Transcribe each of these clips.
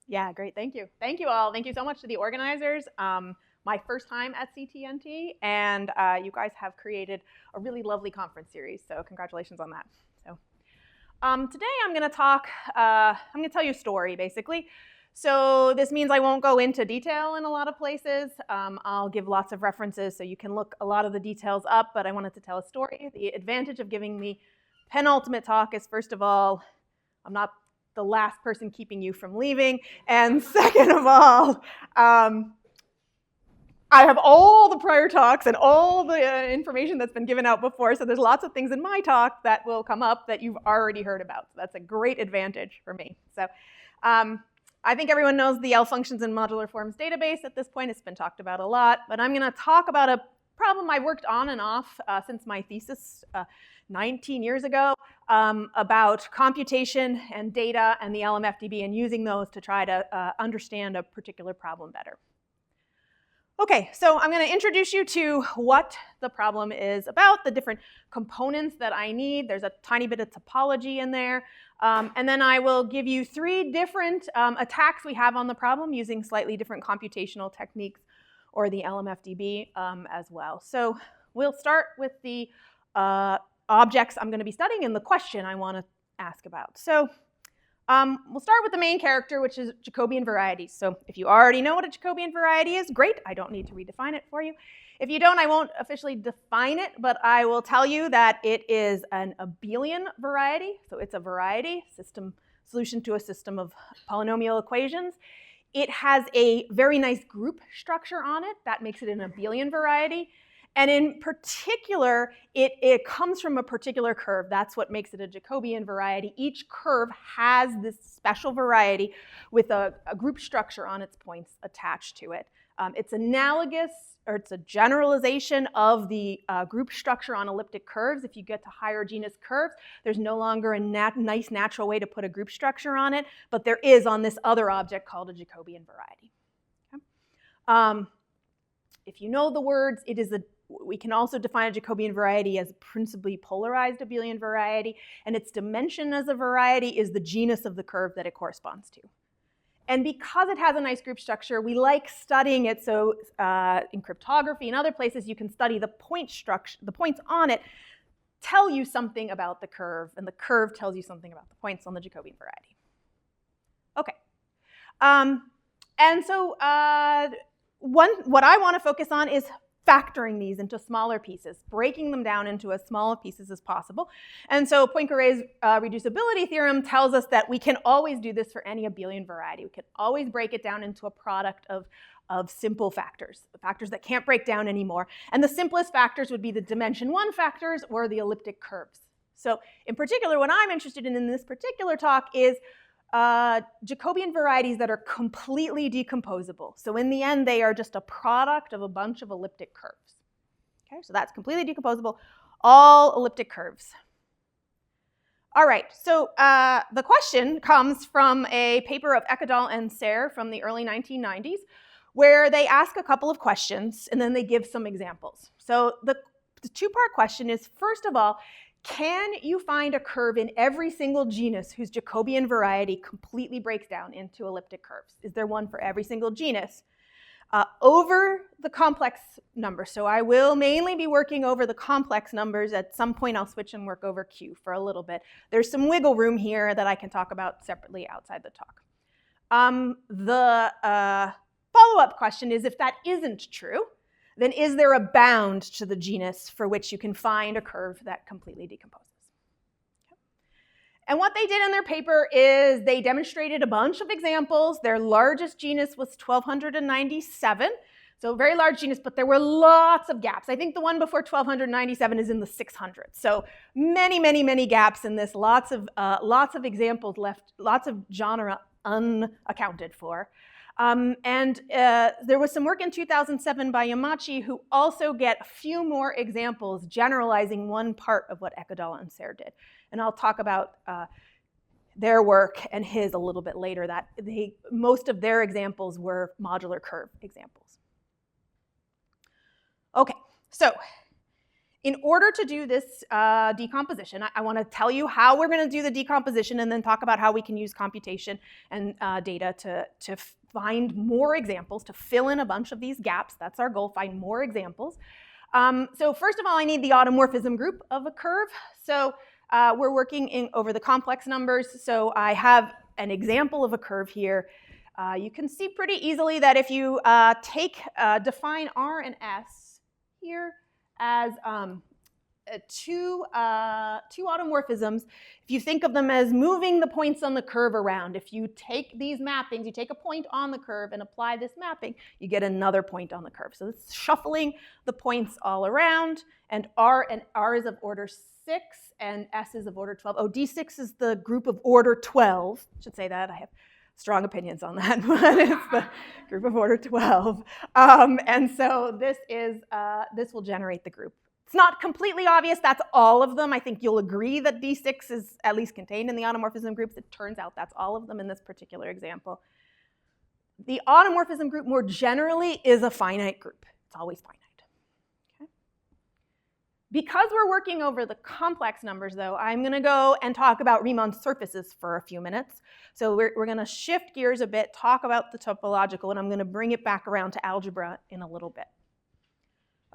Yeah, great. Thank you. Thank you all. Thank you so much to the organizers. My first time at CTNT, and you guys have created a really lovely conference series, so congratulations on that. So today I'm going to tell you a story, basically. So this means I won't go into detail in a lot of places. I'll give lots of references so you can look a lot of the details up, but I wanted to tell a story. The advantage of giving the penultimate talk is, first of all, I'm not the last person keeping you from leaving, and second of all, I have all the prior talks and all the information that's been given out before, so there's lots of things in my talk that will come up that you've already heard about. So that's a great advantage for me. So I think everyone knows the L functions in modular forms database at this point. It's been talked about a lot, but I'm going to talk about a problem I worked on and off since my thesis 19 years ago about computation and data and the LMFDB, and using those to try to understand a particular problem better. Okay, so I'm going to introduce you to what the problem is about, the different components that I need. There's a tiny bit of topology in there. And then I will give you 3 different attacks we have on the problem using slightly different computational techniques or the LMFDB as well. So we'll start with the objects I'm going to be studying and the question I want to ask about. So we'll start with the main character, which is Jacobian varieties. So if you already know what a Jacobian variety is, great. I don't need to redefine it for you. If you don't, I won't officially define it, but I will tell you that it is an abelian variety. So it's a variety system solution to a system of polynomial equations. It has a very nice group structure on it. That makes it an abelian variety. And in particular, it comes from a particular curve. That's what makes it a Jacobian variety. Each curve has this special variety with a group structure on its points attached to it. It's analogous, or it's a generalization of the group structure on elliptic curves. If you get to higher genus curves, there's no longer a nice natural way to put a group structure on it, but there is on this other object called a Jacobian variety. Okay? If you know the words, we can also define a Jacobian variety as a principally polarized abelian variety, and its dimension as a variety is the genus of the curve that it corresponds to. And because it has a nice group structure, we like studying it. So in cryptography and other places, you can study the point structure, the points on it tell you something about the curve, and the curve tells you something about the points on the Jacobian variety. Okay. And so what I want to focus on is factoring these into smaller pieces, breaking them down into as small pieces as possible. And so Poincaré's reducibility theorem tells us that we can always do this for any abelian variety. We can always break it down into a product of simple factors, factors that can't break down anymore. And the simplest factors would be the dimension 1 factors or the elliptic curves. So in particular, what I'm interested in this particular talk is Jacobian varieties that are completely decomposable. So in the end, they are just a product of a bunch of elliptic curves. Okay, so that's completely decomposable, all elliptic curves. All right, so the question comes from a paper of Eckadal and Serre from the early 1990s, where they ask a couple of questions and then they give some examples. So the 2-part question is, first of all, can you find a curve in every single genus whose Jacobian variety completely breaks down into elliptic curves? Is there one for every single genus? Over the complex numbers. So I will mainly be working over the complex numbers. At some point, I'll switch and work over Q for a little bit. There's some wiggle room here that I can talk about separately outside the talk. The follow-up question is, if that isn't true, then is there a bound to the genus for which you can find a curve that completely decomposes? Okay. And what they did in their paper is they demonstrated a bunch of examples. Their largest genus was 1297, so a very large genus, but there were lots of gaps. I think the one before 1297 is in the 600s. So many, many, many gaps in this, lots of examples left, lots of genre unaccounted for. There was some work in 2007 by Yamachi who also get a few more examples generalizing one part of what Eckadal and Serre did. And I'll talk about their work and his a little bit later, that most of their examples were modular curve examples. Okay, so in order to do this decomposition, I want to tell you how we're going to do the decomposition and then talk about how we can use computation and data to find more examples, to fill in a bunch of these gaps. That's our goal, find more examples. So first of all, I need the automorphism group of a curve. So we're working over the complex numbers. So I have an example of a curve here. You can see pretty easily that if you define R and S here as two automorphisms, if you think of them as moving the points on the curve around, if you take these mappings, you take a point on the curve and apply this mapping, you get another point on the curve. So it's shuffling the points all around, and R is of order 6 and S is of order 12. Oh, D6 is the group of order 12. I should say that. I have strong opinions on that, but it's the group of order 12. And so this will generate the group. It's not completely obvious that's all of them. I think you'll agree that D6 is at least contained in the automorphism groups. It turns out that's all of them in this particular example. The automorphism group more generally is a finite group. It's always finite. Okay. Because we're working over the complex numbers, though, I'm going to go and talk about Riemann surfaces for a few minutes. So we're going to shift gears a bit, talk about the topological, and I'm going to bring it back around to algebra in a little bit.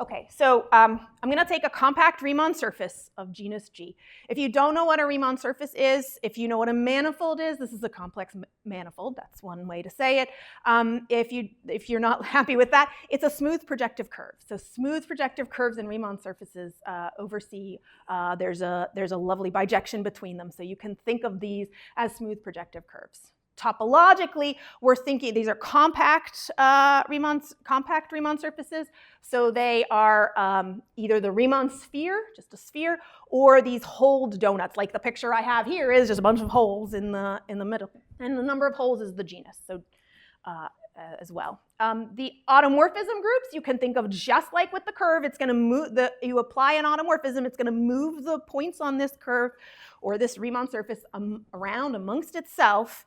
Okay, so I'm going to take a compact Riemann surface of genus G. If you don't know what a Riemann surface is, if you know what a manifold is, this is a complex manifold. That's one way to say it. If you're not happy with that, it's a smooth projective curve. So smooth projective curves and Riemann surfaces over C, there's a lovely bijection between them. So you can think of these as smooth projective curves. Topologically, we're thinking these are compact Riemann surfaces. So they are either the Riemann sphere, just a sphere, or these holed donuts. Like the picture I have here is just a bunch of holes in the middle, and the number of holes is the genus. So as well. The automorphism groups you can think of just like with the curve. It's going to move you apply an automorphism. It's going to move the points on this curve or this Riemann surface around amongst itself.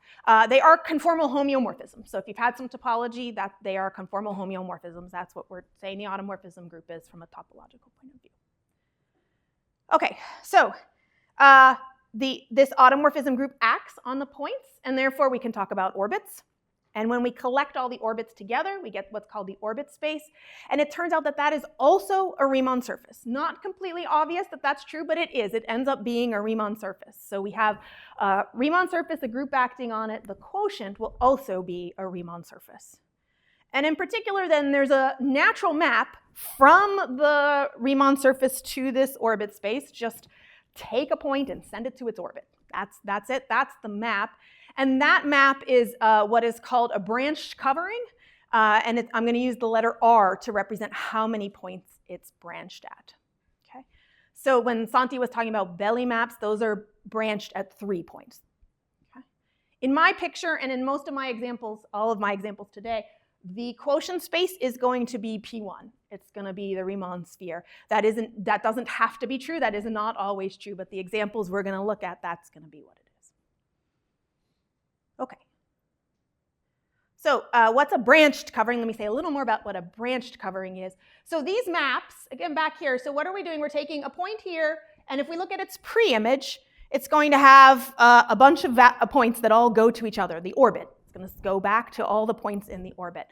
They are conformal homeomorphisms. So if you've had some topology, that they are conformal homeomorphisms. That's what we're saying the automorphism group is from a topological point of view. Okay, so this automorphism group acts on the points, and therefore we can talk about orbits. And when we collect all the orbits together, we get what's called the orbit space. And it turns out that that is also a Riemann surface. Not completely obvious that that's true, but it is. It ends up being a Riemann surface. So we have a Riemann surface, a group acting on it. The quotient will also be a Riemann surface. And in particular, then, there's a natural map from the Riemann surface to this orbit space. Just take a point and send it to its orbit. That's it. That's the map. And that map is what is called a branched covering. And I'm going to use the letter R to represent how many points it's branched at. Okay? So when Santi was talking about belly maps, those are branched at 3 points. Okay? In my picture and in most of my examples, all of my examples today, the quotient space is going to be P1. It's going to be the Riemann sphere. That doesn't have to be true. That is not always true. But the examples we're going to look at, that's going to be what it is. Okay. So what's a branched covering? Let me say a little more about what a branched covering is. So these maps, again back here, so what are we doing? We're taking a point here, and if we look at its pre-image, it's going to have a bunch of points that all go to each other, the orbit. It's going to go back to all the points in the orbit.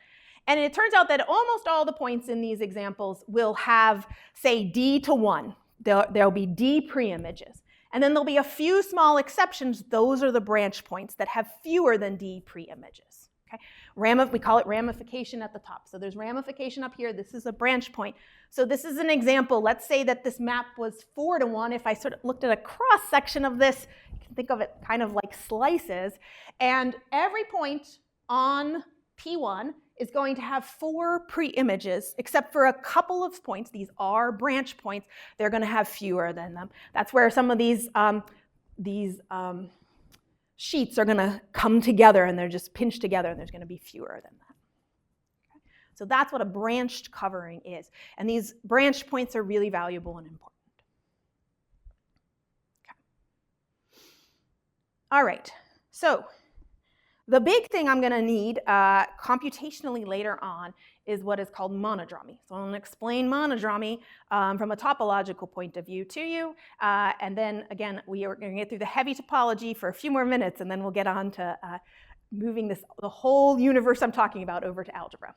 And it turns out that almost all the points in these examples will have, say, D to 1. There'll be D pre-images. And then there'll be a few small exceptions. Those are the branch points that have fewer than D pre-images. Okay? We call it ramification at the top. So there's ramification up here. This is a branch point. So this is an example. Let's say that this map was 4 to 1. If I sort of looked at a cross-section of this, you can think of it kind of like slices. And every point on P1 is going to have 4 pre-images, except for a couple of points. These are branch points. They're going to have fewer than them. That's where some of these sheets are going to come together, and they're just pinched together, and there's going to be fewer than that. Okay? So that's what a branched covering is. And these branch points are really valuable and important. Okay. All right. So The big thing I'm going to need computationally later on is what is called monodromy. So I'm going to explain monodromy from a topological point of view to you. And then, again, we are going to get through the heavy topology for a few more minutes, and then we'll get on to moving the whole universe I'm talking about over to algebra.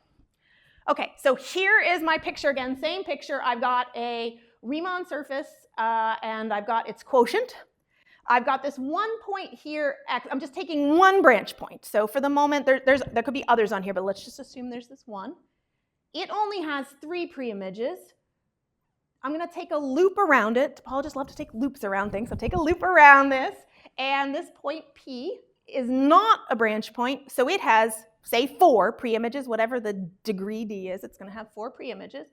Okay, so here is my picture again. Same picture. I've got a Riemann surface, and I've got its quotient. I've got this one point here, X. I'm just taking one branch point. So for the moment, there could be others on here, but let's just assume there's this one. It only has 3 preimages. I'm going to take a loop around it. Topologists love to take loops around things, so take a loop around this. And this point P is not a branch point, so it has, say, 4 preimages, whatever the degree D is. It's going to have 4 preimages,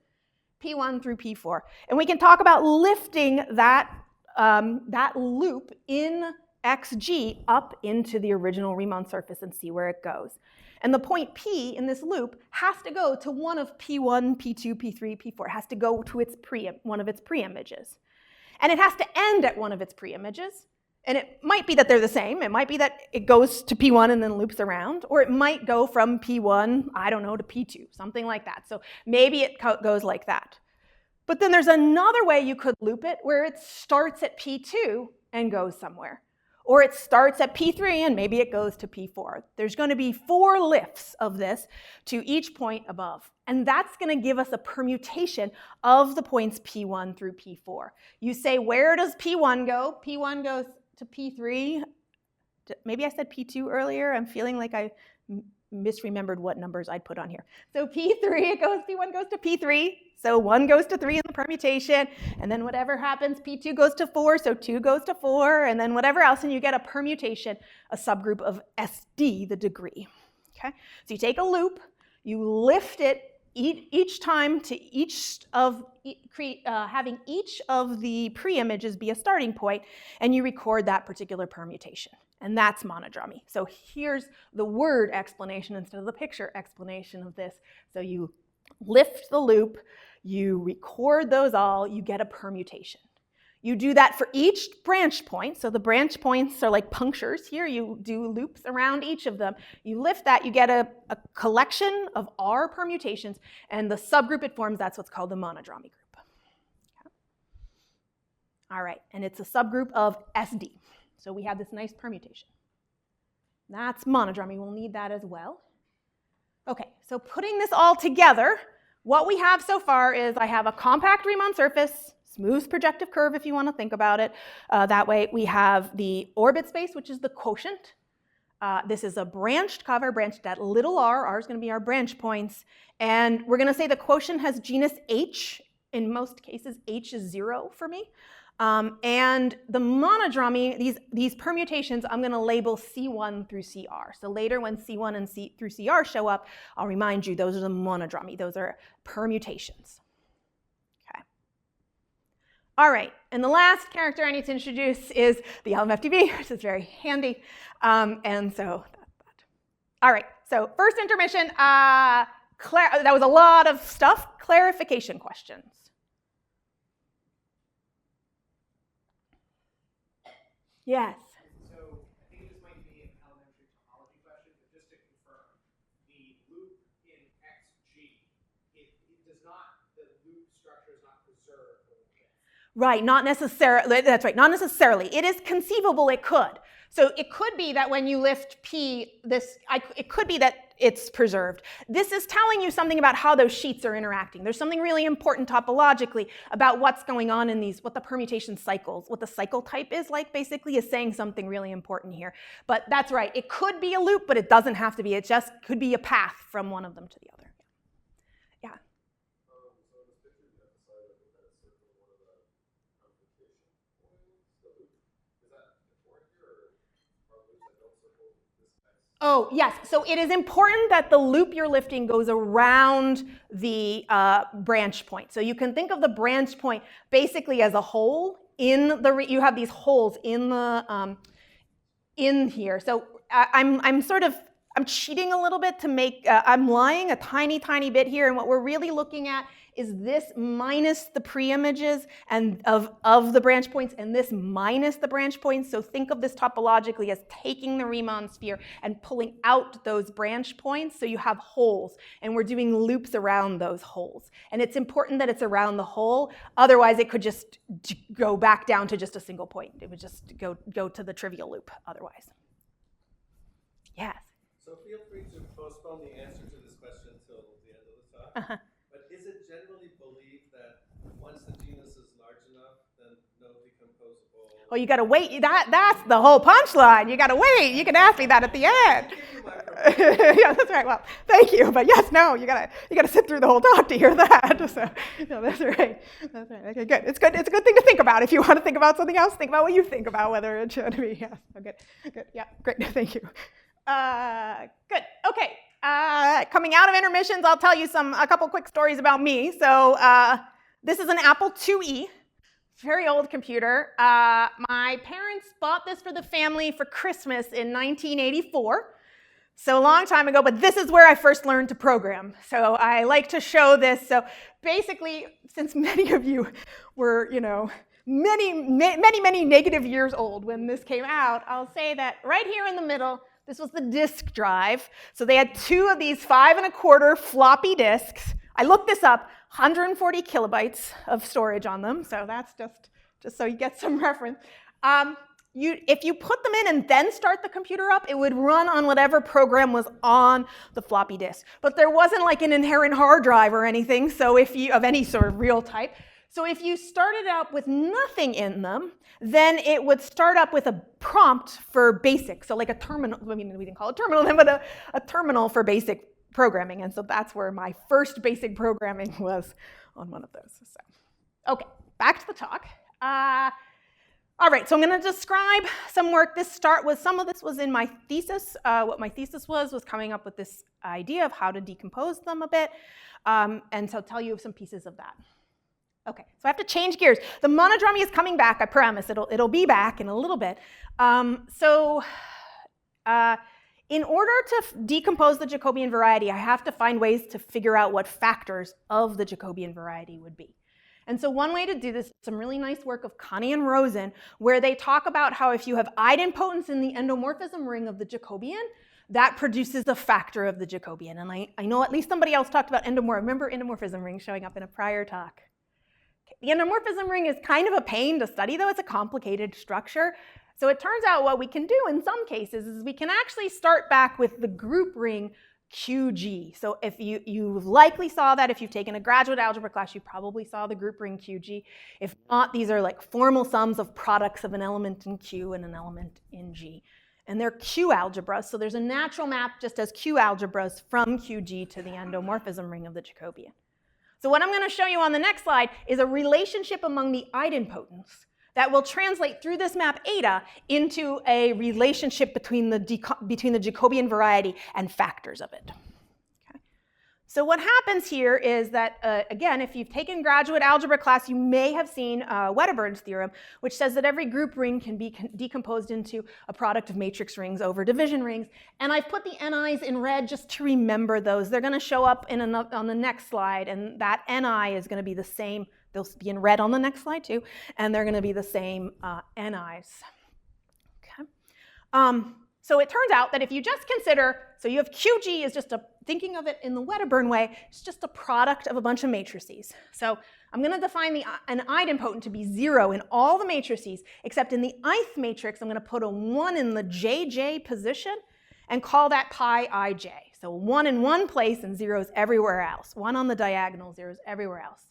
P1 through P4. And we can talk about lifting that loop in xg up into the original Riemann surface and see where it goes. And the point P in this loop has to go to one of P1, P2, P3, P4. It has to go to one of its preimages. And it has to end at one of its preimages. And it might be that they're the same. It might be that it goes to P1 and then loops around. Or it might go from P1, I don't know, to P2, something like that. So maybe it goes like that. But then there's another way you could loop it where it starts at P2 and goes somewhere. Or it starts at P3 and maybe it goes to P4. There's going to be 4 lifts of this to each point above. And that's going to give us a permutation of the points P1 through P4. You say, where does P1 go? P1 goes to P3. Maybe I said P2 earlier. I'm feeling like I misremembered what numbers I'd put on here. So P1 goes to P3. So 1 goes to 3 in the permutation, and then whatever happens, P2 goes to 4, so 2 goes to 4, and then whatever else, and you get a permutation, a subgroup of SD, the degree. Okay? So you take a loop, you lift it each time to having each of the preimages be a starting point, and you record that particular permutation. And that's monodromy. So here's the word explanation instead of the picture explanation of this. So you lift the loop, you record those all, you get a permutation. You do that for each branch point. So the branch points are like punctures here. You do loops around each of them. You lift that, you get a collection of R permutations, and the subgroup it forms, that's what's called the monodromy group. Okay. All right, and it's a subgroup of SD. So we have this nice permutation. That's monodromy. We'll need that as well. Okay, so putting this all together, what we have so far is I have a compact Riemann surface, smooth projective curve if you want to think about it. That way we have the orbit space, which is the quotient. This is a branched cover, branched at little r. R is going to be our branch points. And we're going to say the quotient has genus H. In most cases, H is 0 for me. And the monodromy, these permutations, I'm going to label C1 through CR. So later when C1 and C through CR show up, I'll remind you those are the monodromy. Those are permutations. Okay. All right, and the last character I need to introduce is the LMFTB, which is very handy. And so, all right, so first intermission, that was a lot of stuff. Clarification questions. Yes. So I think this might be an elementary topology question, but just to confirm, the loop in XG, it does not, the loop structure is not preserved. Right, not necessarily, that's right, not necessarily. It is conceivable it could. So it could be that when you lift P, it could be that it's preserved. This is telling you something about how those sheets are interacting. There's something really important topologically about what's going on in these, what the permutation cycles, what the cycle type is like, basically, is saying something really important here. But that's right, it could be a loop, but it doesn't have to be. It just could be a path from one of them to the other. Yeah. Oh, yes. So it is important that the loop you're lifting goes around the branch point. So you can think of the branch point basically as a hole in the, you have these holes in the, in here. So I'm sort of I'm cheating a little bit to make, I'm lying a tiny, tiny bit here, and what we're really looking at is this minus the pre-images and of the branch points, and this minus the branch points. So think of this topologically as taking the Riemann sphere and pulling out those branch points so you have holes, and we're doing loops around those holes. And it's important that it's around the hole, otherwise it could just go back down to just a single point. It would just go to the trivial loop otherwise. Yes? So feel free to postpone the answer to this question until the end of the talk. Uh-huh. But is it generally believed that once the genus is large enough, then no decomposable? Well, you got to wait. That's the whole punchline. You got to wait. You can ask me that at the end. Yeah, that's right. Well, thank you. But yes, no, you gotta sit through the whole talk to hear that. So, no, that's right. That's right. Okay, good. It's good. It's a good thing to think about. If you want to think about something else, think about what you think about whether it should be. Yes. Oh, good. Good. Yeah. Great. Thank you. Good. Okay. Coming out of intermissions, I'll tell you a couple quick stories about me. So this is an Apple IIe, very old computer. My parents bought this for the family for Christmas in 1984. So a long time ago, but this is where I first learned to program. So I like to show this. So basically, since many of you were, many negative years old when this came out, I'll say that right here in the middle, this was the disk drive. So they had two of these 5 1/4 floppy disks. I looked this up, 140 kilobytes of storage on them. So that's just so you get some reference. If you put them in and then start the computer up, it would run on whatever program was on the floppy disk. But there wasn't like an inherent hard drive or anything, so of any sort of real type. So if you started out with nothing in them, then it would start up with a prompt for BASIC. So like a terminal, I mean, we didn't call it terminal then, but a terminal for basic programming. And so that's where my first basic programming was, on one of those. So, okay, back to the talk. All right, so I'm going to describe some work. Some of this was in my thesis. What my thesis was coming up with this idea of how to decompose them a bit, and so I'll tell you some pieces of that. Okay, so I have to change gears. The monodromy is coming back, I promise. It'll be back in a little bit. In order to decompose the Jacobian variety, I have to find ways to figure out what factors of the Jacobian variety would be. And so one way to do this is some really nice work of Connie and Rosen, where they talk about how if you have idempotence in the endomorphism ring of the Jacobian, that produces a factor of the Jacobian. And I know at least somebody else talked about remember endomorphism ring showing up in a prior talk. Okay. The endomorphism ring is kind of a pain to study, though. It's a complicated structure. So it turns out what we can do in some cases is we can actually start back with the group ring QG. So if you likely saw that if you've taken a graduate algebra class, you probably saw the group ring QG. If not, these are like formal sums of products of an element in Q and an element in G. And they're Q algebras, so there's a natural map just as Q algebras from QG to the endomorphism ring of the Jacobian. So what I'm going to show you on the next slide is a relationship among the idempotents that will translate through this map eta into a relationship between the Jacobian variety and factors of it. Okay. So what happens here is that, again, if you've taken graduate algebra class, you may have seen Wedderburn's theorem, which says that every group ring can be decomposed into a product of matrix rings over division rings. And I've put the ni's in red just to remember those. They're going to show up on the next slide, and that ni is going to be the same. They'll be in red on the next slide too, and they're going to be the same ni's. Okay. So it turns out that if you just consider, so you have QG is just thinking of it in the Wedderburn way, it's just a product of a bunch of matrices. So I'm going to define an idempotent to be 0 in all the matrices, except in the ith matrix, I'm going to put a 1 in the JJ position and call that pi ij. So 1 in one place and 0s everywhere else. 1 on the diagonal, 0s everywhere else.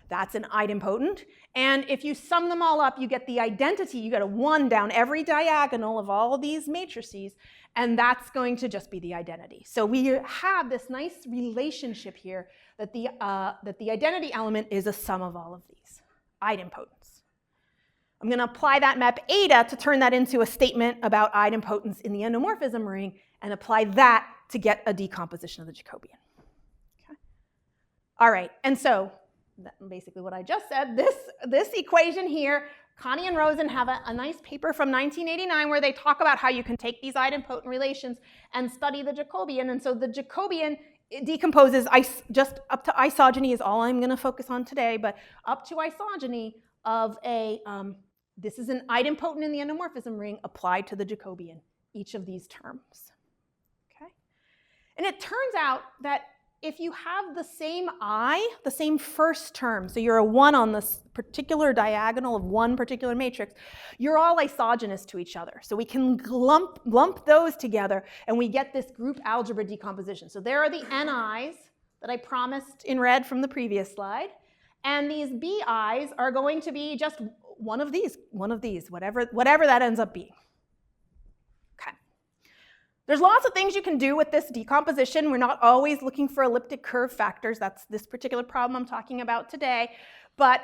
That's an idempotent. And if you sum them all up, you get the identity. You get a 1 down every diagonal of all of these matrices, and that's going to just be the identity. So we have this nice relationship here that the identity element is a sum of all of these idempotents. I'm going to apply that map eta to turn that into a statement about idempotence in the endomorphism ring and apply that to get a decomposition of the Jacobian. Okay. All right, and so basically what I just said, this equation here Connie and Rosen have a nice paper from 1989 where they talk about how you can take these idempotent relations and study the Jacobian. And so the Jacobian decomposes just up to isogeny is all I'm going to focus on today, but up to isogeny of a, this is an idempotent in the endomorphism ring applied to the Jacobian, each of these terms. Okay? And it turns out that if you have the same the same first term, so you're a 1 on this particular diagonal of one particular matrix, you're all isogynous to each other. So we can lump those together and we get this group algebra decomposition. So there are the ni's that I promised in red from the previous slide. And these bi's are going to be just one of these, whatever that ends up being. There's lots of things you can do with this decomposition. We're not always looking for elliptic curve factors. That's this particular problem I'm talking about today. But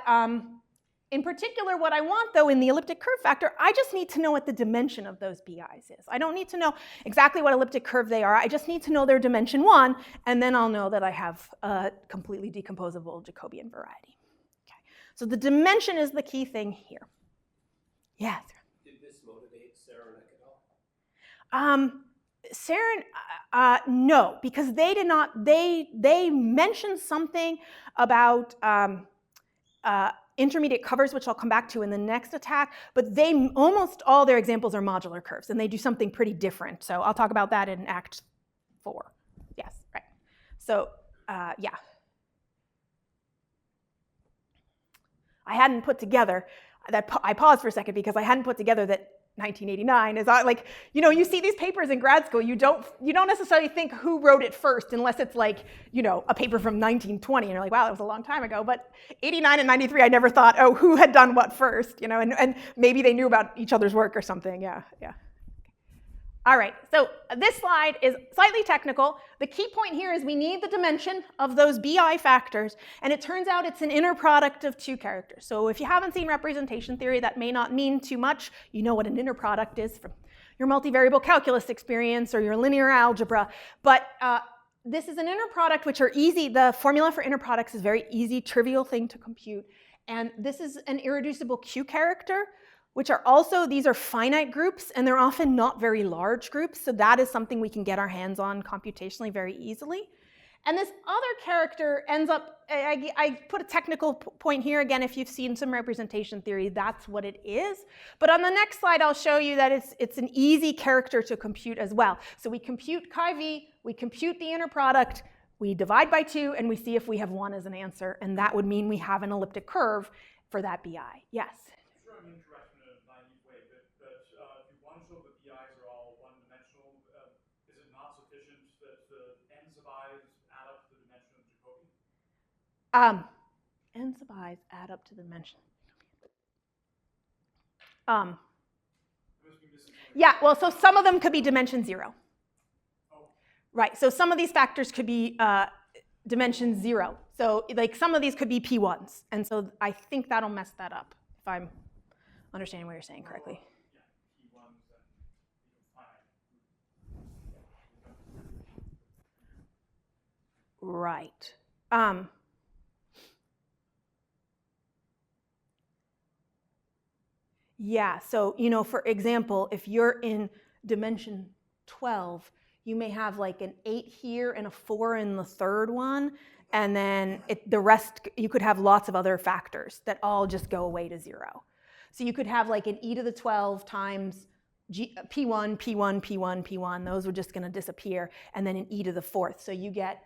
in particular, what I want, though, in the elliptic curve factor, I just need to know what the dimension of those BIs is. I don't need to know exactly what elliptic curve they are. I just need to know their dimension 1, and then I'll know that I have a completely decomposable Jacobian variety. Okay. So the dimension is the key thing here. Yes? Did this motivate Sarah at all? Sarin, no, because they did not, they mentioned something about intermediate covers, which I'll come back to in the next attack, but almost all their examples are modular curves, and they do something pretty different. So I'll talk about that in Act 4. Yes, right. So, yeah. I hadn't put together, I paused for a second because I hadn't put together that 1989 is like, you see these papers in grad school, you don't necessarily think who wrote it first unless it's like, a paper from 1920 and you're like, wow, that was a long time ago. But 89 and 93, I never thought, oh, who had done what first, and maybe they knew about each other's work or something. Yeah. All right, so this slide is slightly technical. The key point here is we need the dimension of those BI factors, and it turns out it's an inner product of 2 characters. So if you haven't seen representation theory, that may not mean too much. You know what an inner product is from your multivariable calculus experience or your linear algebra. But this is an inner product, which are easy. The formula for inner products is a very easy, trivial thing to compute. And this is an irreducible Q character, which are also, these are finite groups, and they're often not very large groups, so that is something we can get our hands on computationally very easily. And this other character ends up, I put a technical point here, again, if you've seen some representation theory, that's what it is. But on the next slide, I'll show you that it's an easy character to compute as well. So we compute chi v, we compute the inner product, we divide by 2, and we see if we have 1 as an answer, and that would mean we have an elliptic curve for that BI. Yes? N sub i's add up to the dimension. Yeah, well, so some of them could be dimension 0. Right, so some of these factors could be dimension 0. So like some of these could be P1s. And so I think that'll mess that up, if I'm understanding what you're saying correctly. Right. Yeah, so, for example, if you're in dimension 12, you may have like an 8 here and a 4 in the third one, and then the rest, you could have lots of other factors that all just go away to 0. So you could have like an e to the 12 times P1, P1, P1, P1, those are just going to disappear, and then an e to the 4th. So you get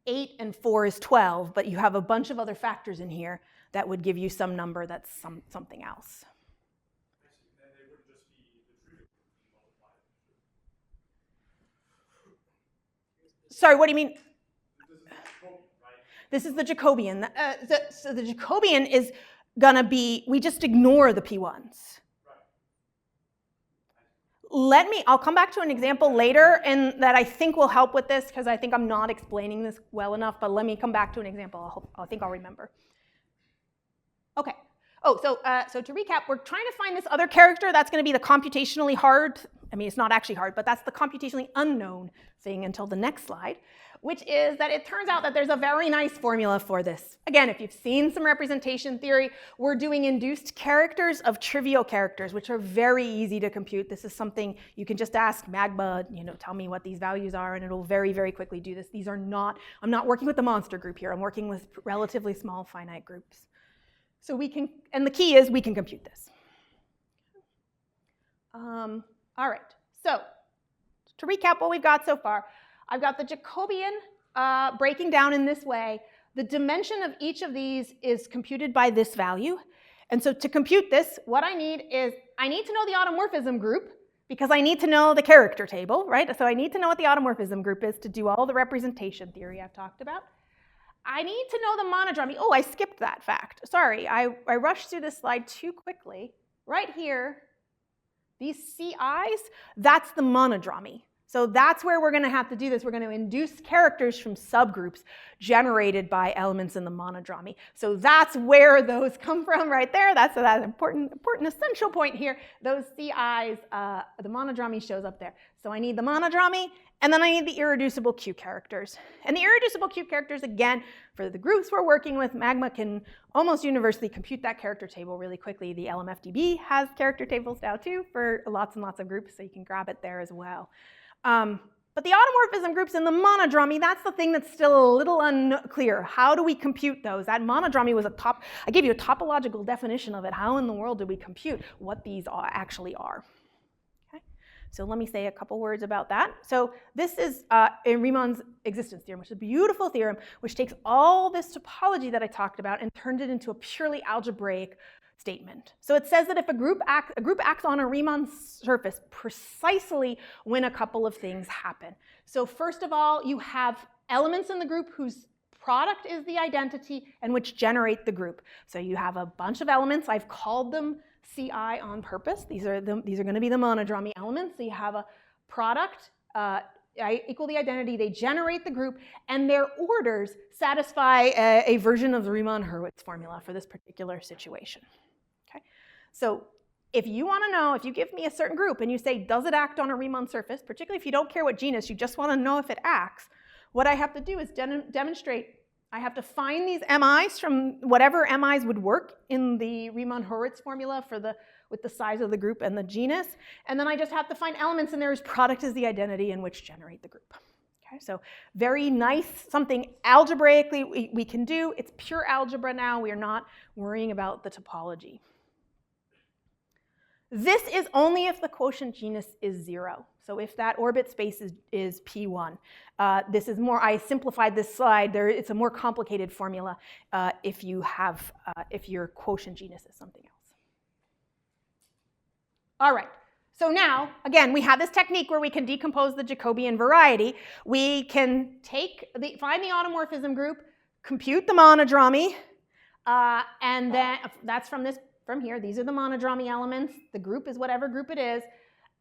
8 and 4 is 12, but you have a bunch of other factors in here that would give you some number that's something else. Sorry, what do you mean? This is the Jacobian. So the Jacobian is going to be, we just ignore the P1s. I'll come back to an example later and that I think will help with this because I think I'm not explaining this well enough, but let me come back to an example. I think I'll remember. Okay. Oh, so to recap, we're trying to find this other character that's going to be the computationally hard I mean, it's not actually hard, but that's the computationally unknown thing until the next slide, which is that it turns out that there's a very nice formula for this. Again, if you've seen some representation theory, we're doing induced characters of trivial characters, which are very easy to compute. This is something you can just ask Magma, tell me what these values are, and it'll very, very quickly do this. These are not, I'm not working with the monster group here. I'm working with relatively small finite groups. So we can, and the key is we can compute this. All right, so to recap what we've got so far, I've got the Jacobian breaking down in this way. The dimension of each of these is computed by this value. And so to compute this, what I need is, I need to know the automorphism group because I need to know the character table, right? So I need to know what the automorphism group is to do all the representation theory I've talked about. I need to know the monodromy. Oh, I skipped that fact. Sorry, I rushed through this slide too quickly. Right here, these CIs, that's the monodromy. So that's where we're going to have to do this. We're going to induce characters from subgroups generated by elements in the monodromy. So that's where those come from right there. That's an important essential point here. Those CIs, the monodromy shows up there. So I need the monodromy, and then I need the irreducible Q characters. And the irreducible Q characters, again, for the groups we're working with, Magma can almost universally compute that character table really quickly. The LMFDB has character tables now too for lots and lots of groups, so you can grab it there as well. But the automorphism groups in the monodromy, that's the thing that's still a little unclear. How do we compute those? That monodromy was I gave you a topological definition of it. How in the world do we compute what these actually are? Okay. So let me say a couple words about that. So this is Riemann's existence theorem, which is a beautiful theorem which takes all this topology that I talked about and turned it into a purely algebraic statement. So it says that if a group acts on a Riemann surface precisely when a couple of things happen. So first of all, you have elements in the group whose product is the identity and which generate the group. So you have a bunch of elements. I've called them CI on purpose. These are going to be the monodromy elements. So you have a product equal the identity, they generate the group, and their orders satisfy a version of the Riemann-Hurwitz formula for this particular situation. Okay? So if you want to know, if you give me a certain group and you say, does it act on a Riemann surface, particularly if you don't care what genus, you just want to know if it acts, what I have to do is demonstrate, I have to find these MIs from whatever MIs would work in the Riemann-Hurwitz formula with the size of the group and the genus, and then I just have to find elements in there whose product is the identity and which generate the group. Okay, so very nice, something algebraically we can do. It's pure algebra now. We are not worrying about the topology. This is only if the quotient genus is 0. So if that orbit space is P1. This is more, I simplified this slide. It's a more complicated formula if your quotient genus is something else. All right, so now, again, we have this technique where we can decompose the Jacobian variety. We can find the automorphism group, compute the monodromy, and then that's from here. These are the monodromy elements. The group is whatever group it is.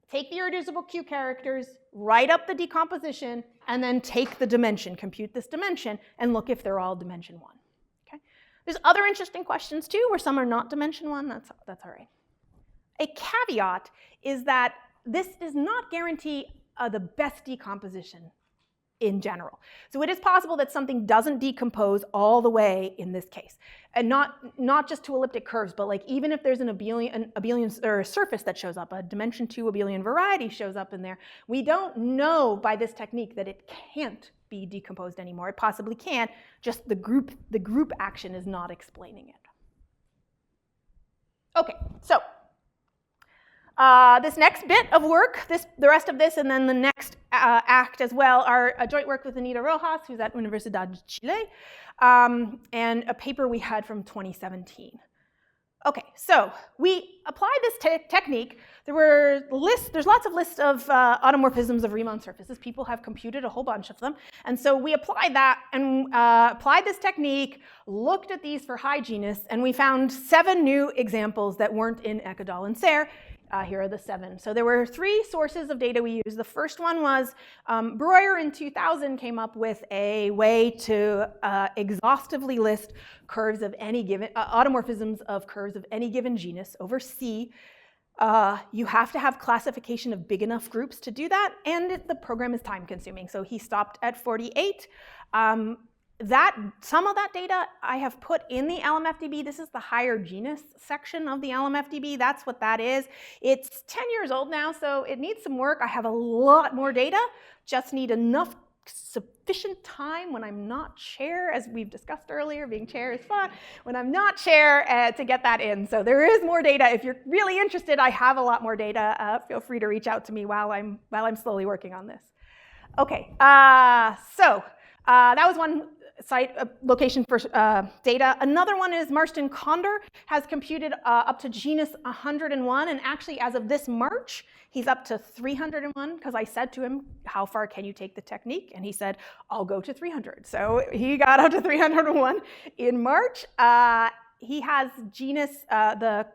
Take the irreducible Q characters, write up the decomposition, and then take the dimension, compute this dimension, and look if they're all dimension 1. Okay? There's other interesting questions too, where some are not dimension 1. That's all right. A caveat is that this does not guarantee the best decomposition in general. So it is possible that something doesn't decompose all the way in this case. And not just to elliptic curves, but like even if there's an abelian or a surface that shows up, a dimension 2 abelian variety shows up in there, we don't know by this technique that it can't be decomposed anymore. It possibly can, just the group action is not explaining it. Okay, so this next bit of work, the rest of this, and then the next act as well, are a joint work with Anita Rojas, who's at Universidad de Chile, and a paper we had from 2017. Okay, so we applied this technique. There's lots of lists of automorphisms of Riemann surfaces. People have computed a whole bunch of them. And so we applied that and applied this technique, looked at these for high genus, and we found 7 new examples that weren't in Ekadal and Serre. Here are the 7. So there were 3 sources of data we used. The first one was Breuer in 2000 came up with a way to exhaustively list curves of any given automorphisms of curves of any given genus over C. You have to have classification of big enough groups to do that, and the program is time consuming. So he stopped at 48. Some of that data I have put in the LMFDB. This is the higher genus section of the LMFDB. That's what that is. It's 10 years old now, so it needs some work. I have a lot more data, just need enough sufficient time when I'm not chair, as we've discussed earlier. Being chair is fun. When I'm not chair, to get that in. So there is more data. If you're really interested, I have a lot more data. Feel free to reach out to me while I'm slowly working on this. Okay, so that was one site location for data. Another one is Marston Condor has computed up to genus 101, and actually as of this March, he's up to 301, because I said to him, how far can you take the technique? And he said, I'll go to 300. So he got up to 301 in March. He has genus, the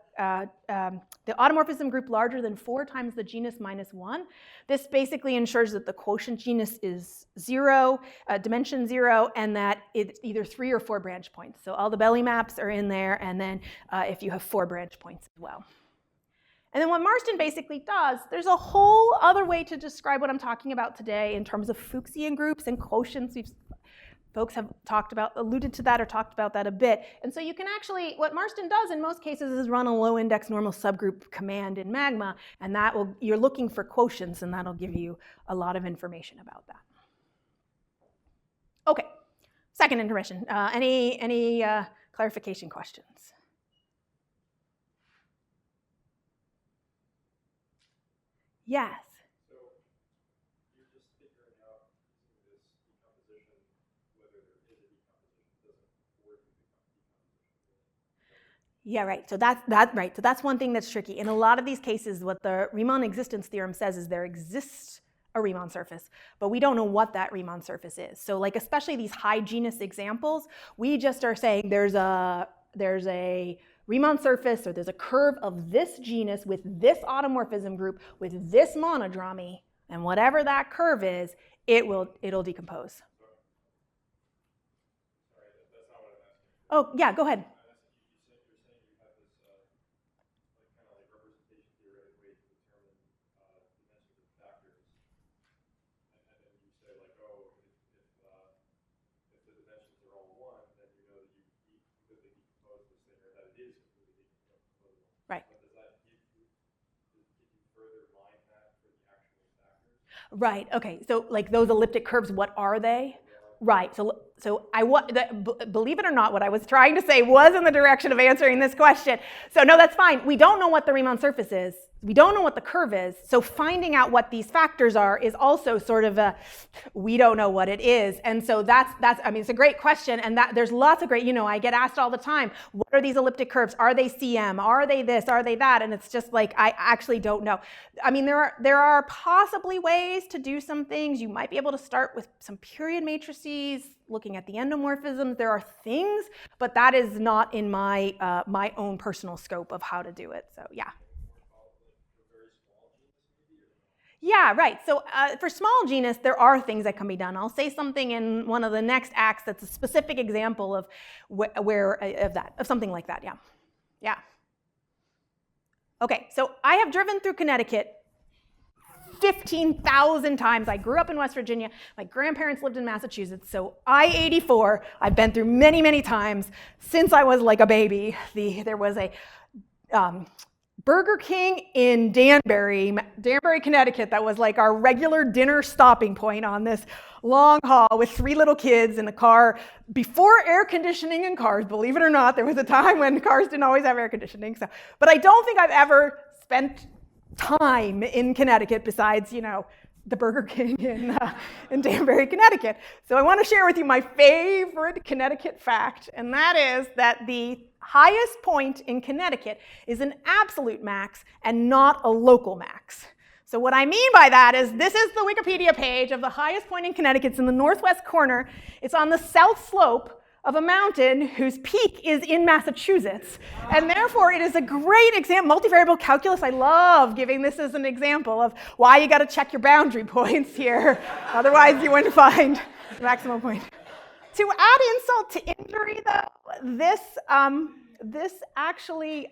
automorphism group larger than 4 times the genus minus 1. This basically ensures that the quotient genus is 0, dimension 0, and that it's either 3 or 4 branch points. So all the belly maps are in there, and then if you have 4 branch points as well. And then what Marston basically does, there's a whole other way to describe what I'm talking about today in terms of Fuchsian groups and quotients. Folks have alluded to that or talked about that a bit. And so you can actually, what Marston does in most cases is run a low index normal subgroup command in Magma, and you're looking for quotients, and that'll give you a lot of information about that. Okay, second intermission. Any clarification questions? Yes. So you're just figuring out this decomposition, whether there is a decomposition, doesn't work with decomposition. Yeah, right. So that's right. So that's one thing that's tricky. In a lot of these cases, what the Riemann existence theorem says is there exists a Riemann surface, but we don't know what that Riemann surface is. So like especially these high genus examples, we just are saying there's a Riemann surface, or there's a curve of this genus with this automorphism group with this monodromy, and whatever that curve is, it'll decompose. Sorry, that's not what I'm asking. Oh, yeah, go ahead. You're saying you have this kind of like representation theoretic way to determine dimensions of factors, and then you say like, oh, if the dimensions are all 1, then you know that you completely decompose this thing, or that it is completely decomposable. Right. But does you further mine that for the actual factors? Right. Okay. So like those elliptic curves, what are they? Right. So believe it or not, what I was trying to say was in the direction of answering this question. So no, that's fine. We don't know what the Riemann surface is. We don't know what the curve is. So finding out what these factors are is also sort of we don't know what it is. And so that's I mean, it's a great question. And there's lots of great, I get asked all the time, what are these elliptic curves? Are they CM? Are they this? Are they that? And it's just like, I actually don't know. I mean, there are possibly ways to do some things. You might be able to start with some period matrices, looking at the endomorphisms. There are things, but that is not in my my own personal scope of how to do it. So yeah. Yeah, right. So for small genus, there are things that can be done. I'll say something in one of the next acts that's a specific example of of something like that. Yeah, yeah. Okay, so I have driven through Connecticut 15,000 times. I grew up in West Virginia. My grandparents lived in Massachusetts. So I-84, I've been through many, many times since I was like a baby. There was a Burger King in Danbury, Connecticut, that was like our regular dinner stopping point on this long haul with 3 little kids in a car. Before air conditioning in cars, believe it or not, there was a time when cars didn't always have air conditioning. But I don't think I've ever spent time in Connecticut besides, the Burger King in Danbury, Connecticut. So I want to share with you my favorite Connecticut fact, and that is that the highest point in Connecticut is an absolute max and not a local max. So what I mean by that is this is the Wikipedia page of the highest point in Connecticut. It's in the northwest corner. It's on the south slope of a mountain whose peak is in Massachusetts. And therefore, it is a great example. Multivariable calculus, I love giving this as an example of why you got to check your boundary points here. Otherwise, you wouldn't find the maximum point. To add insult to injury, though, this actually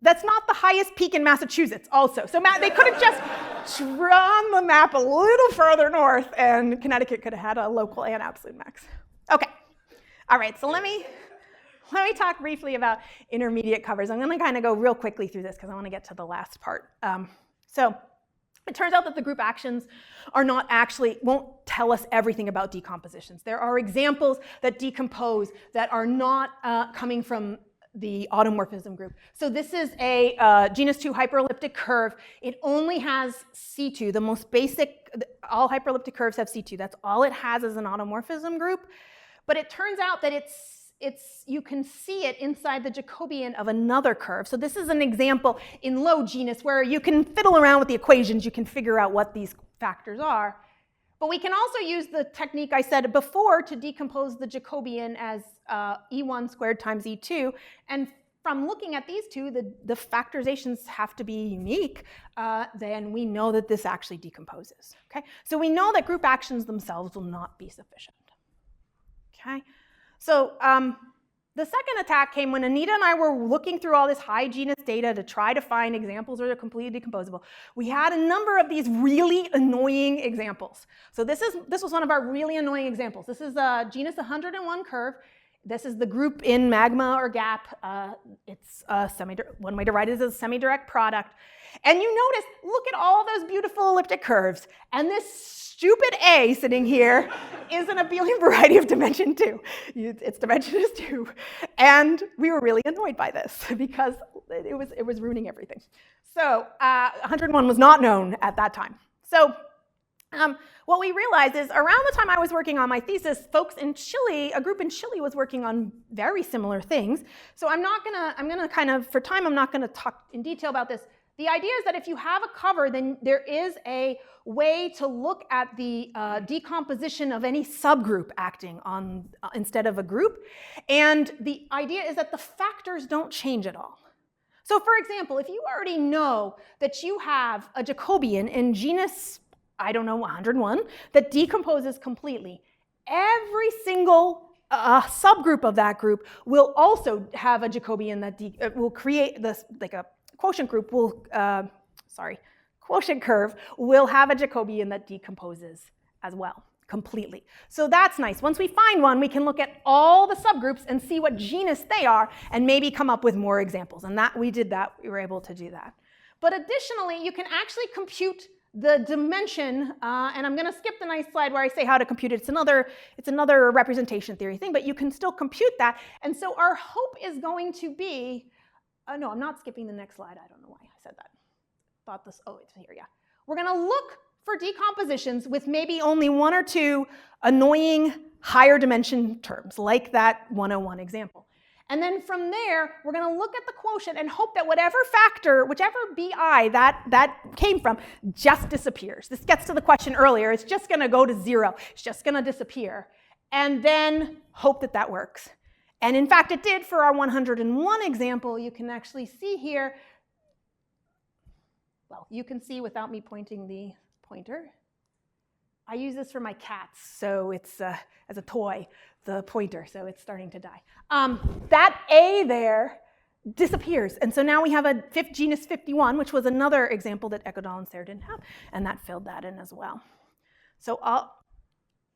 That's not the highest peak in Massachusetts also. So they could have just drawn the map a little further north and Connecticut could have had a local and absolute max. Okay, all right, so let me talk briefly about intermediate covers. I'm gonna kind of go real quickly through this because I want to get to the last part. So it turns out that the group actions are not actually, won't tell us everything about decompositions. There are examples that decompose that are not coming from the automorphism group. So this is a genus 2 hyperelliptic curve. It only has C2, the most basic, all hyperelliptic curves have C2. That's all it has as an automorphism group. But it turns out that you can see it inside the Jacobian of another curve. So this is an example in low genus where you can fiddle around with the equations, you can figure out what these factors are. But we can also use the technique I said before to decompose the Jacobian as E1 squared times E2. And from looking at these two, the factorizations have to be unique, then we know that this actually decomposes. Okay? So we know that group actions themselves will not be sufficient. Okay? So the second attack came when Anita and I were looking through all this high genus data to try to find examples that are completely decomposable. We had a number of these really annoying examples. So this was one of our really annoying examples. This is a genus 101 curve. This is the group in magma or gap. It's one way to write it is a semi-direct product. And you notice, look at all those beautiful elliptic curves. And this stupid A sitting here is an abelian variety of dimension 2. Its dimension is 2. And we were really annoyed by this because it was ruining everything. So 101 was not known at that time. So what we realized is around the time I was working on my thesis, folks in Chile, a group in Chile was working on very similar things. So I'm gonna kind of, for time, I'm not gonna talk in detail about this. The idea is that if you have a cover, then there is a way to look at the decomposition of any subgroup acting on instead of a group. And the idea is that the factors don't change at all. So for example, if you already know that you have a Jacobian in genus, I don't know, 101, that decomposes completely, every single subgroup of that group will also have a Jacobian that will create this, like a quotient group will, quotient curve will have a Jacobian that decomposes as well, completely. So that's nice. Once we find one, we can look at all the subgroups and see what genus they are and maybe come up with more examples. And we did that, we were able to do that. But additionally, you can actually compute the dimension, and I'm gonna skip the nice slide where I say how to compute it. It's another representation theory thing, but you can still compute that. And so our hope is going to be, no, I'm not skipping the next slide. I don't know why I said that. It's here, yeah. We're gonna look for decompositions with maybe only one or two annoying higher dimension terms, like that 101 example. And then from there, we're gonna look at the quotient and hope that whatever factor, whichever BI that came from, just disappears. This gets to the question earlier. It's just gonna go to 0. It's just gonna disappear. And then hope that that works. And in fact, it did for our 101 example. You can actually see here, well, you can see without me pointing the pointer. I use this for my cats, so it's as a toy, the pointer, so it's starting to die. That A there disappears, and so now we have a genus 51, which was another example that Ekodal and Sayre didn't have, and that filled that in as well. So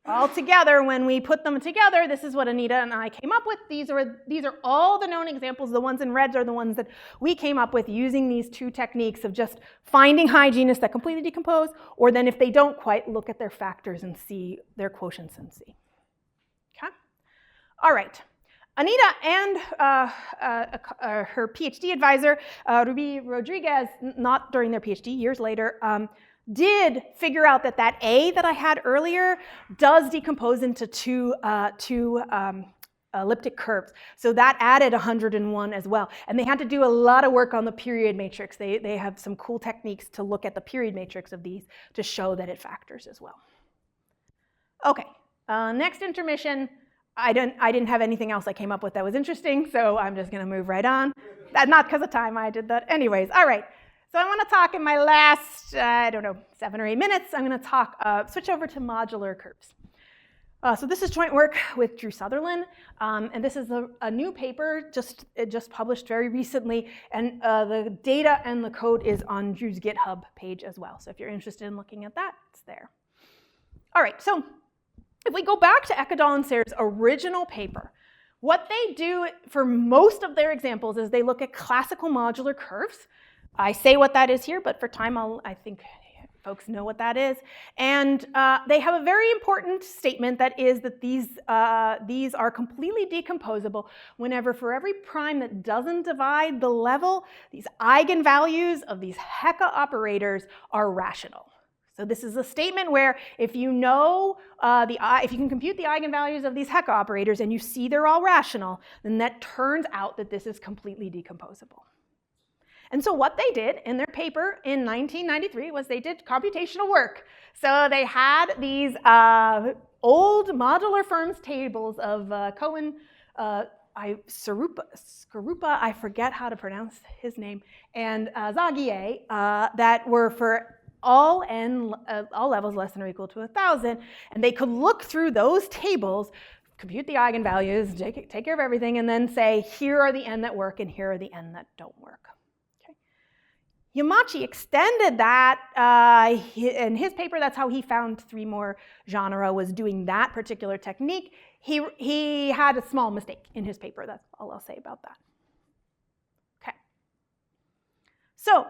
all together, when we put them together, this is what Anita and I came up with. These are all the known examples. The ones in red are the ones that we came up with using these two techniques of just finding high genus that completely decompose, or then if they don't quite, look at their factors and see their quotients and see. Okay? All right. Anita and her PhD advisor, Ruby Rodriguez, not during their PhD, years later, did figure out that A that I had earlier does decompose into two elliptic curves. So that added 101 as well. And they had to do a lot of work on the period matrix. They have some cool techniques to look at the period matrix of these to show that it factors as well. Okay, next intermission. I didn't have anything else I came up with that was interesting, so I'm just gonna move right on. Not because of time, I did that anyways. All right. So I want to talk in my last, 7 or 8 minutes, I'm going to switch over to modular curves. So this is joint work with Drew Sutherland, and this is a new paper it just published very recently, and the data and the code is on Drew's GitHub page as well. So if you're interested in looking at that, it's there. All right, so if we go back to Eckadal and Sayre's original paper, what they do for most of their examples is they look at classical modular curves. I say what that is here, but for time, I think folks know what that is. And they have a very important statement that is that these are completely decomposable whenever for every prime that doesn't divide the level, these eigenvalues of these Hecke operators are rational. So this is a statement where if you know, if you can compute the eigenvalues of these Hecke operators and you see they're all rational, then that turns out that this is completely decomposable. And so what they did in their paper in 1993 was they did computational work. So they had these old modular firms tables of Cohen, Skarupa, I forget how to pronounce his name, and Zagier that were for all levels less than or equal to 1,000, and they could look through those tables, compute the eigenvalues, take care of everything, and then say, here are the n that work and here are the n that don't work. Yamachi extended that in his paper. That's how he found 3 more genera, was doing that particular technique. He had a small mistake in his paper. That's all I'll say about that. Okay. So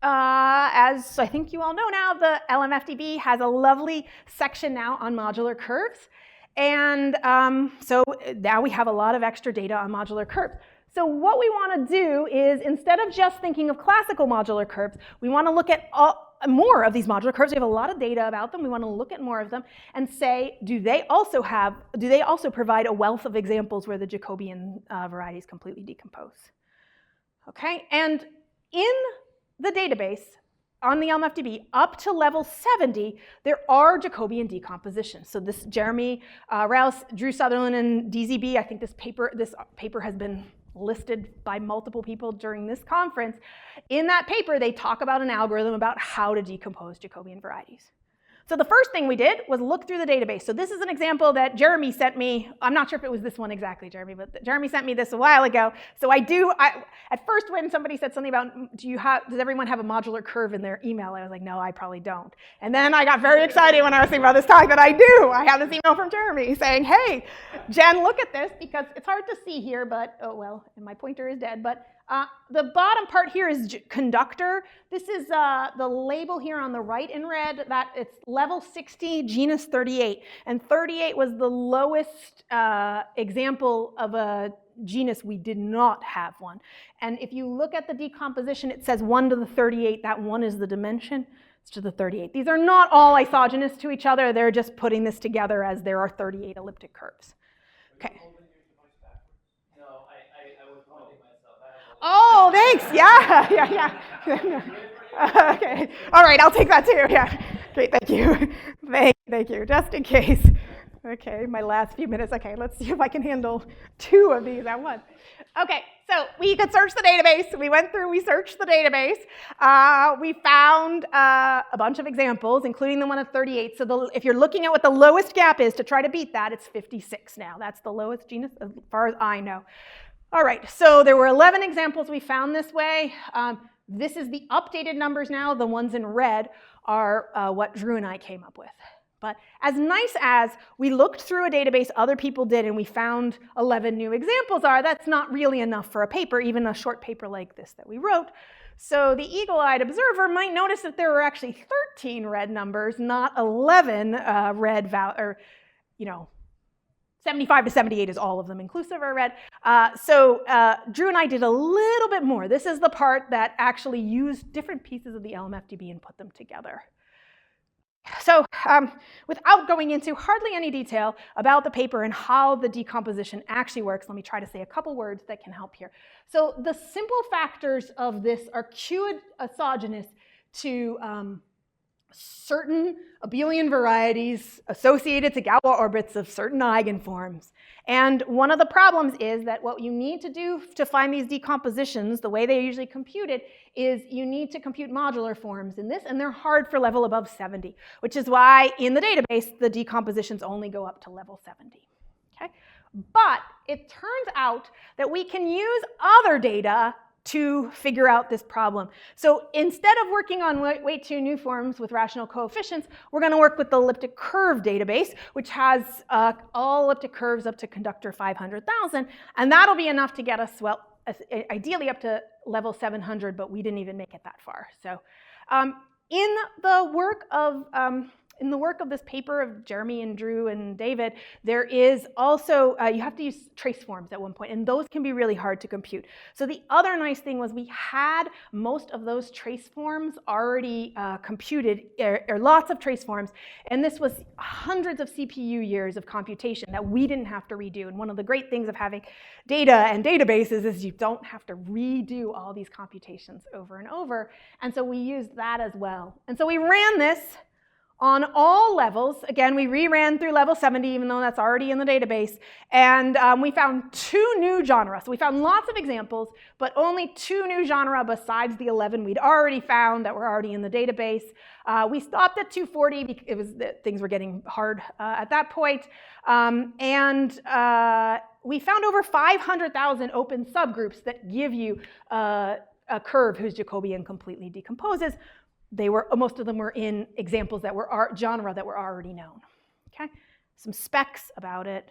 as I think you all know now, the LMFDB has a lovely section now on modular curves. And so now we have a lot of extra data on modular curves. So what we want to do is, instead of just thinking of classical modular curves, we want to look at more of these modular curves. We have a lot of data about them. We want to look at more of them and say, do they also provide a wealth of examples where the Jacobian varieties completely decompose? Okay, and in the database on the LMFDB, up to level 70, there are Jacobian decompositions. So this Jeremy Rouse, Drew Sutherland, and DZB, I think this paper has been listed by multiple people during this conference. In that paper, they talk about an algorithm about how to decompose Jacobian varieties. So the first thing we did was look through the database. So this is an example that Jeremy sent me. I'm not sure if it was this one exactly, Jeremy, but Jeremy sent me this a while ago. So at first when somebody said something about, does everyone have a modular curve in their email? I was like, no, I probably don't. And then I got very excited when I was thinking about this talk that I do. I have this email from Jeremy saying, hey, Jen, look at this, because it's hard to see here, but, oh well, and my pointer is dead, but the bottom part here is conductor. This is the label here on the right in red, that it's level 60, genus 38. And 38 was the lowest example of a genus we did not have one. And if you look at the decomposition, it says 1 to the 38. That 1 is the dimension. It's to the 38. These are not all isogynous to each other. They're just putting this together as there are 38 elliptic curves. Okay. Oh, thanks. Yeah. Okay. All right, I'll take that too. Yeah. Great. Thank you. Thank you. Just in case. Okay, my last few minutes. Okay, let's see if I can handle 2 of these at once. Okay, so we could search the database. We went through, we searched the database. We found a bunch of examples, including the one of 38. So if you're looking at what the lowest gap is to try to beat that, it's 56 now. That's the lowest genus as far as I know. All right, so there were 11 examples we found this way. This is the updated numbers now. The ones in red are what Drew and I came up with. But as nice as we looked through a database other people did and we found 11 new examples that's not really enough for a paper, even a short paper like this that we wrote. So the eagle-eyed observer might notice that there were actually 13 red numbers, not 11 red, 75 to 78 is all of them inclusive are red. So Drew and I did a little bit more. This is the part that actually used different pieces of the LMFDB and put them together. So without going into hardly any detail about the paper and how the decomposition actually works, let me try to say a couple words that can help here. So the simple factors of this are Q isogynous to certain abelian varieties associated to Galois orbits of certain eigenforms. And one of the problems is that what you need to do to find these decompositions, the way they usually compute it, is you need to compute modular forms in this, and they're hard for level above 70, which is why in the database, the decompositions only go up to level 70. Okay? But it turns out that we can use other data to figure out this problem. So instead of working on weight 2 new forms with rational coefficients, we're going to work with the elliptic curve database, which has all elliptic curves up to conductor 500,000, and that'll be enough to get us, well, ideally up to level 700, but we didn't even make it that far. So in the work of this paper of Jeremy and Drew and David, there is also, you have to use trace forms at one point, and those can be really hard to compute. So the other nice thing was we had most of those trace forms already computed, or lots of trace forms, and this was hundreds of CPU years of computation that we didn't have to redo. And one of the great things of having data and databases is you don't have to redo all these computations over and over. And so we used that as well. And so we ran this on all levels. Again, we reran through level 70, even though that's already in the database. And we found 2 new genera. So we found lots of examples, but only 2 new genera besides the 11 we'd already found that were already in the database. We stopped at 240 because things were getting hard at that point. We found over 500,000 open subgroups that give you a curve whose Jacobian completely decomposes. Most of them were in examples that were genre that were already known. Okay, some specs about it.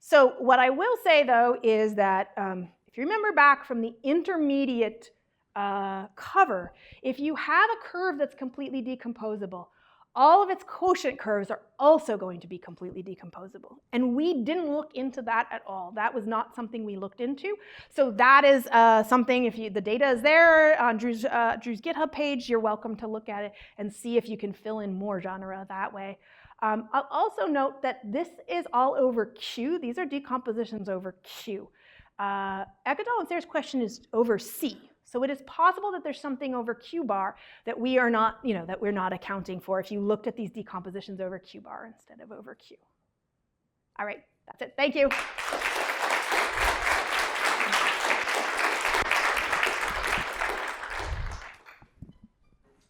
So what I will say though is that if you remember back from the intermediate cover, if you have a curve that's completely decomposable, all of its quotient curves are also going to be completely decomposable. And we didn't look into that at all. That was not something we looked into. So that is something, if the data is there on Drew's GitHub page, you're welcome to look at it and see if you can fill in more genre that way. I'll also note that this is all over Q. These are decompositions over Q. Ekadal and Sarah's question is over C. So it is possible that there's something over Q bar that we are not, that we're not accounting for if you looked at these decompositions over Q bar instead of over Q. All right, that's it. Thank you.